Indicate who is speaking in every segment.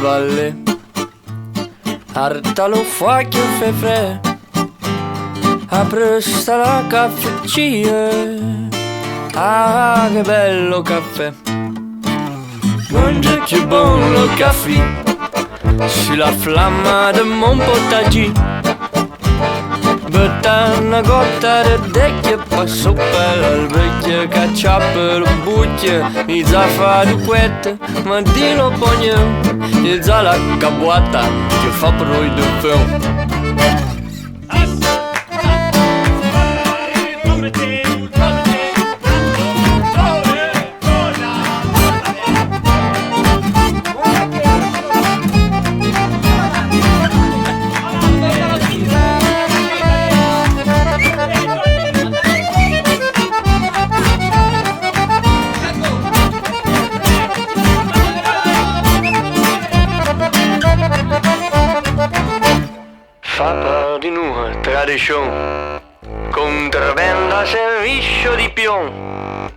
Speaker 1: valle. Arta lo fa che fa fre, apre sta la caffettia. Ah, che bello caffè, mangia che buono lo caffè, sulla flamma del mon potaggio. Butta una gotta di decchio e poi sopra il vecchio caccia per un bucchio. I zaffa di quette, ma di lo pogno, i zala cabuata che fa pro i due. Fa di nuova tradizione, contravventa servizio di pion.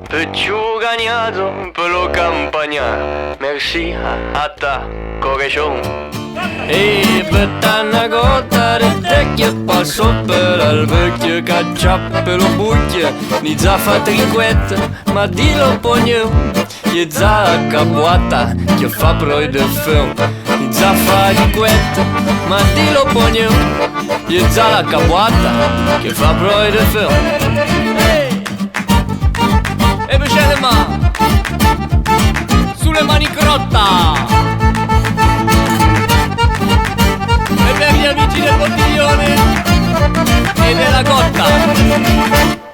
Speaker 1: Pecciu gagnato per lo campagnare, merci a ta correzione. E butta una gotta di tecchio e poi sopra il vecchio caccia per lo bucchio. Ni zaffa triquette, ma di lo pogno, gli zala cabuata che fa pro i defeu. Ni zaffa di quette, ma di lo pogno, gli zala cabuata che fa pro i defeu. E pesce le mani, sulle mani crotta. E per gli amici del bottiglione e della cotta.